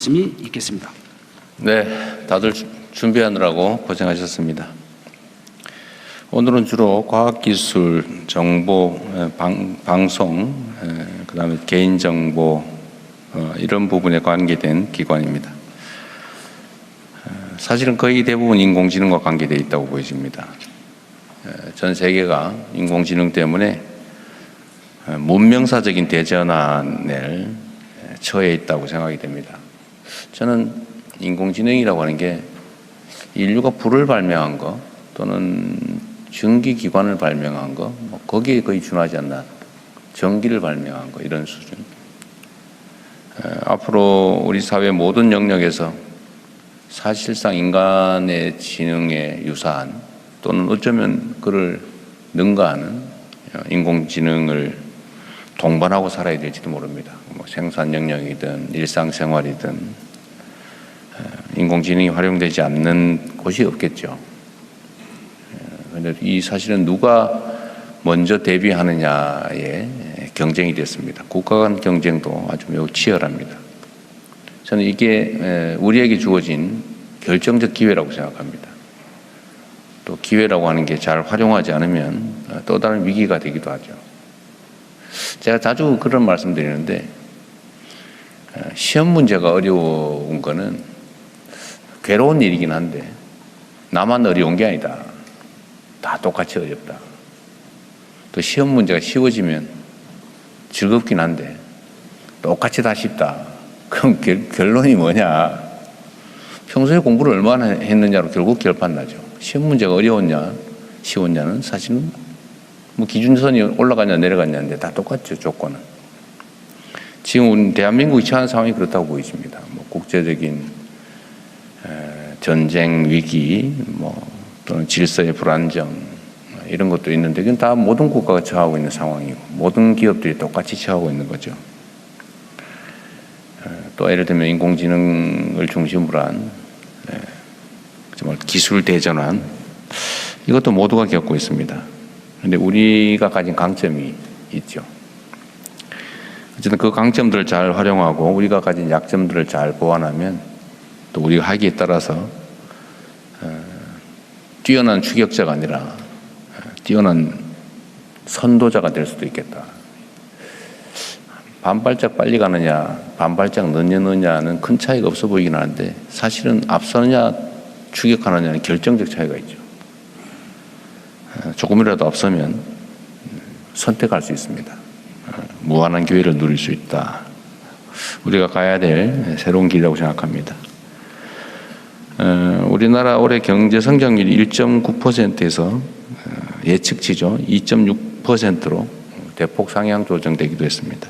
말씀이 있겠습니다. 네, 다들 준비하느라고 고생하셨습니다. 오늘은 주로 과학기술, 정보, 방송, 그다음에 개인정보 이런 부분에 관계된 기관입니다. 사실은 거의 대부분 인공지능과 관계되어 있다고 보여집니다. 전 세계가 인공지능 때문에 문명사적인 대전환에 처해 있다고 생각이 됩니다. 저는 인공지능이라고 하는 게 인류가 불을 발명한 거 또는 전기기관을 발명한 거 거기에 거의 준하지 않나. 전기를 발명한 거 이런 수준. 앞으로 우리 사회 모든 영역에서 사실상 인간의 지능에 유사한 또는 어쩌면 그를 능가하는 인공지능을 동반하고 살아야 될지도 모릅니다. 생산 영역이든 일상생활이든 인공지능이 활용되지 않는 곳이 없겠죠. 그런데 이 사실은 누가 먼저 대비하느냐의 경쟁이 됐습니다. 국가 간 경쟁도 아주 매우 치열합니다. 저는 이게 우리에게 주어진 결정적 기회라고 생각합니다. 또 기회라고 하는 게 잘 활용하지 않으면 또 다른 위기가 되기도 하죠. 제가 자주 그런 말씀 드리는데 시험 문제가 어려운 거는 괴로운 일이긴 한데 나만 어려운 게 아니다. 다 똑같이 어렵다. 또 시험 문제가 쉬워지면 즐겁긴 한데 똑같이 다 쉽다. 그럼 결론이 뭐냐? 평소에 공부를 얼마나 했느냐로 결국 결판나죠. 시험 문제가 어려웠냐 쉬웠냐는 사실은 기준선이 올라갔냐 내려갔냐인데 다 똑같죠. 조건은. 지금 우리 대한민국이 처한 상황이 그렇다고 보여집니다. 국제적인 전쟁 위기, 또는 질서의 불안정 이런 것도 있는데 이건 다 모든 국가가 처하고 있는 상황이고 모든 기업들이 똑같이 처하고 있는 거죠. 또 예를 들면 인공지능을 중심으로 한 정말 기술 대전환 이것도 모두가 겪고 있습니다. 그런데 우리가 가진 강점이 있죠. 어쨌든 그 강점들을 잘 활용하고 우리가 가진 약점들을 잘 보완하면 또 우리가 하기에 따라서 뛰어난 추격자가 아니라 뛰어난 선도자가 될 수도 있겠다. 반발짝 빨리 가느냐 반발짝 늦느냐는 큰 차이가 없어 보이긴 하는데 사실은 앞서느냐 추격하느냐는 결정적 차이가 있죠. 조금이라도 앞서면 선택할 수 있습니다. 무한한 기회를 누릴 수 있다. 우리가 가야 될 새로운 길이라고 생각합니다. 우리나라 올해 경제 성장률이 1.9%에서 예측치죠. 2.6%로 대폭 상향 조정되기도 했습니다.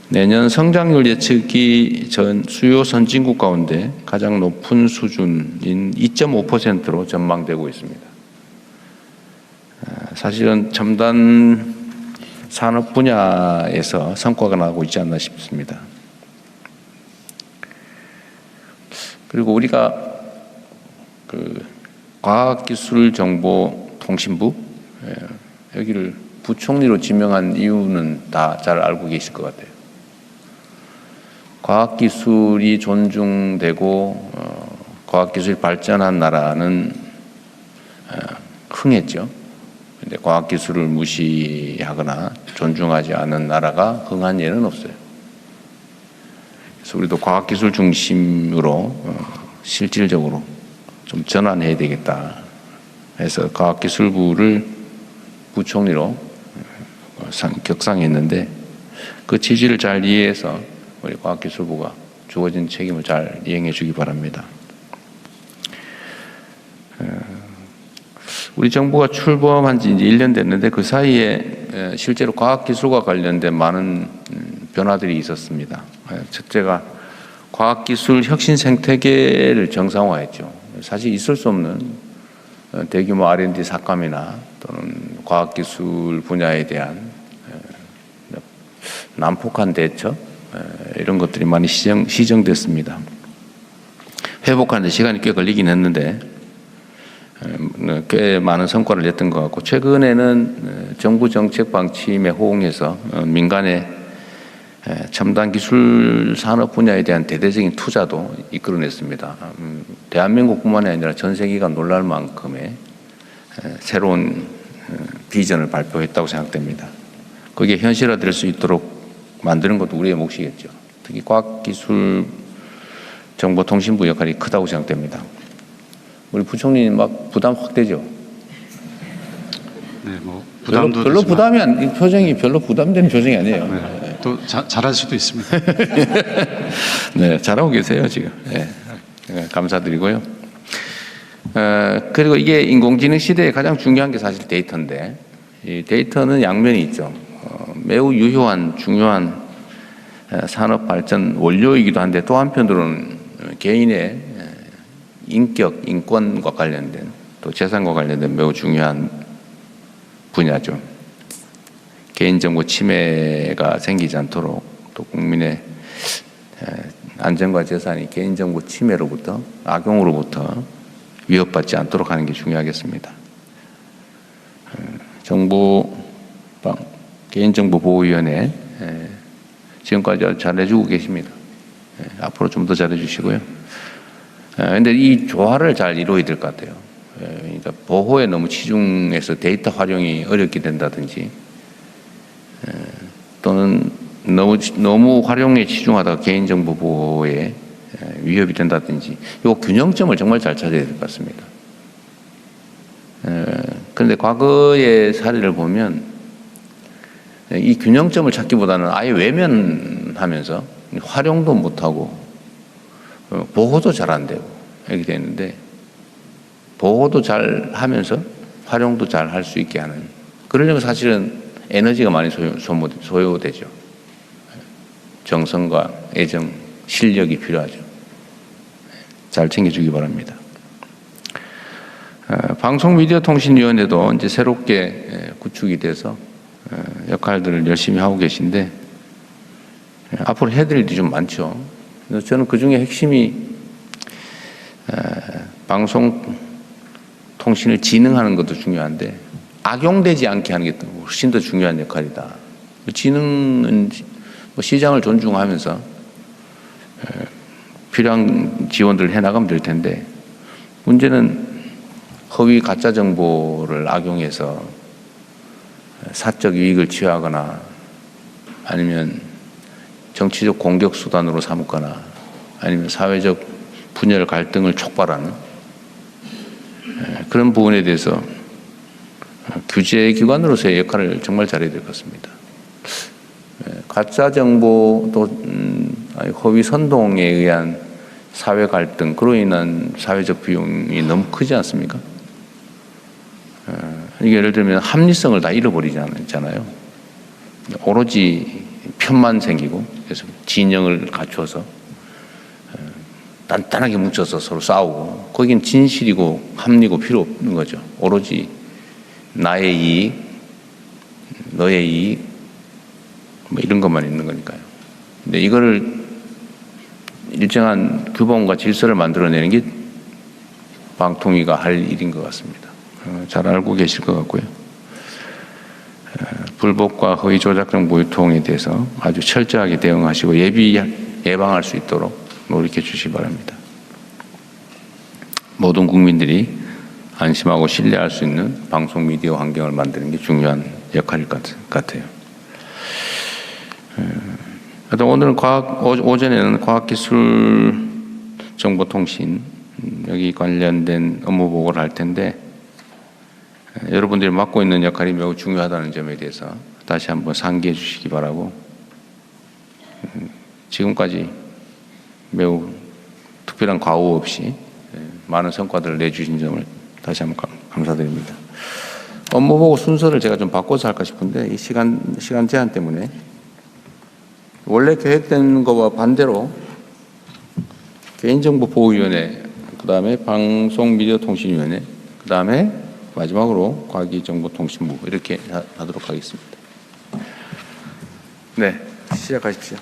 내년 성장률 예측이 전 수요 선진국 가운데 가장 높은 수준인 2.5%로 전망되고 있습니다. 사실은 첨단 산업 분야에서 성과가 나고 있지 않나 싶습니다. 그리고 우리가 과학기술정보통신부 여기를 부총리로 지명한 이유는 다 잘 알고 계실 것 같아요. 과학기술이 존중되고 과학기술이 발전한 나라는 흥했죠. 근데 과학기술을 무시하거나 존중하지 않은 나라가 흥한 예는 없어요. 그래서 우리도 과학기술 중심으로 실질적으로 좀 전환해야 되겠다 해서 과학기술부를 부총리로 격상했는데 그 취지를 잘 이해해서 우리 과학기술부가 주어진 책임을 잘 이행해 주기 바랍니다. 우리 정부가 출범한 지 이제 1년 됐는데 그 사이에 실제로 과학기술과 관련된 많은 변화들이 있었습니다. 첫째가 과학기술 혁신 생태계를 정상화했죠. 사실 있을 수 없는 대규모 R&D 삭감이나 또는 과학기술 분야에 대한 난폭한 대처 이런 것들이 많이 시정됐습니다. 회복하는 데 시간이 꽤 걸리긴 했는데 꽤 많은 성과를 냈던 것 같고 최근에는 정부 정책 방침에 호응해서 민간의 첨단 기술 산업 분야에 대한 대대적인 투자도 이끌어냈습니다. 대한민국뿐만이 아니라 전 세계가 놀랄 만큼의 새로운 비전을 발표했다고 생각됩니다. 그게 현실화될 수 있도록 만드는 것도 우리의 몫이겠죠. 특히 과학기술정보통신부 역할이 크다고 생각됩니다. 우리 부총리님 막 부담 확 되죠? 네, 뭐 부담도 별로 부담이 이 표정이 별로 부담되는 표정이 아니에요. 네, 또 잘할 수도 있습니다. 네, 잘하고 계세요 지금. 네, 감사드리고요. 그리고 이게 인공지능 시대에 가장 중요한 게 사실 데이터인데, 이 데이터는 양면이 있죠. 매우 유효한 중요한 산업 발전 원료이기도 한데 또 한편으로는 개인의 인격, 인권과 관련된 또 재산과 관련된 매우 중요한 분야죠. 개인정보 침해가 생기지 않도록 또 국민의 안전과 재산이 개인정보 침해로부터 악용으로부터 위협받지 않도록 하는 게 중요하겠습니다. 개인정보보호위원회 지금까지 잘해주고 계십니다. 앞으로 좀 더 잘해주시고요. 그런데 이 조화를 잘 이루어야 될 것 같아요. 그러니까 보호에 너무 치중해서 데이터 활용이 어렵게 된다든지 또는 너무 활용에 치중하다가 개인정보 보호에 위협이 된다든지 이 균형점을 정말 잘 찾아야 될 것 같습니다. 그런데 과거의 사례를 보면 이 균형점을 찾기보다는 아예 외면하면서 활용도 못하고 보호도 잘 안 되고 이렇게 되는데 보호도 잘 하면서 활용도 잘 할 수 있게 하는 그러려면 사실은 에너지가 많이 소요되죠. 정성과 애정, 실력이 필요하죠. 잘 챙겨주기 바랍니다. 방송미디어통신위원회도 이제 새롭게 구축이 돼서 역할들을 열심히 하고 계신데 앞으로 해드릴 일이 좀 많죠. 그래서 저는 그중에 핵심이 방송통신을 진흥하는 것도 중요한데 악용되지 않게 하는 게 훨씬 더 중요한 역할이다. 진흥은 시장을 존중하면서 필요한 지원들을 해나가면 될 텐데 문제는 허위 가짜 정보를 악용해서 사적 이익을 취하거나 아니면 정치적 공격 수단으로 삼거나 아니면 사회적 분열 갈등을 촉발하는 그런 부분에 대해서 규제 기관으로서의 역할을 정말 잘해야 될 것 같습니다. 가짜 정보 또 허위 선동에 의한 사회 갈등 그로 인한 사회적 비용이 너무 크지 않습니까? 예를 들면 합리성을 다 잃어버리잖아요. 오로지 편만 생기고 그래서 진영을 갖춰서 단단하게 뭉쳐서 서로 싸우고 거긴 진실이고 합리고 필요 없는 거죠. 오로지 나의 이익, 너의 이익 뭐 이런 것만 있는 거니까요. 근데 이거를 일정한 규범과 질서를 만들어내는 게 방통위가 할 일인 것 같습니다. 잘 알고 계실 것 같고요. 불법과 허위 조작 정보 유통에 대해서 아주 철저하게 대응하시고 예방할 수 있도록 노력해 주시기 바랍니다. 모든 국민들이 안심하고 신뢰할 수 있는 방송 미디어 환경을 만드는 게 중요한 역할일 것 같아요. 오늘 오전에는 과학기술정보통신 여기 관련된 업무 보고를 할 텐데 여러분들이 맡고 있는 역할이 매우 중요하다는 점에 대해서 다시 한번 상기해 주시기 바라고 지금까지 매우 특별한 과오 없이 많은 성과들을 내주신 점을 다시 한번 감사드립니다. 업무 보고 순서를 제가 좀 바꿔서 할까 싶은데 이 시간 제한 때문에 원래 계획된 것과 반대로 개인정보보호위원회, 그 다음에 방송미디어통신위원회, 그 다음에 마지막으로 과기정보통신부 이렇게 하도록 하겠습니다. 네, 시작하십시오.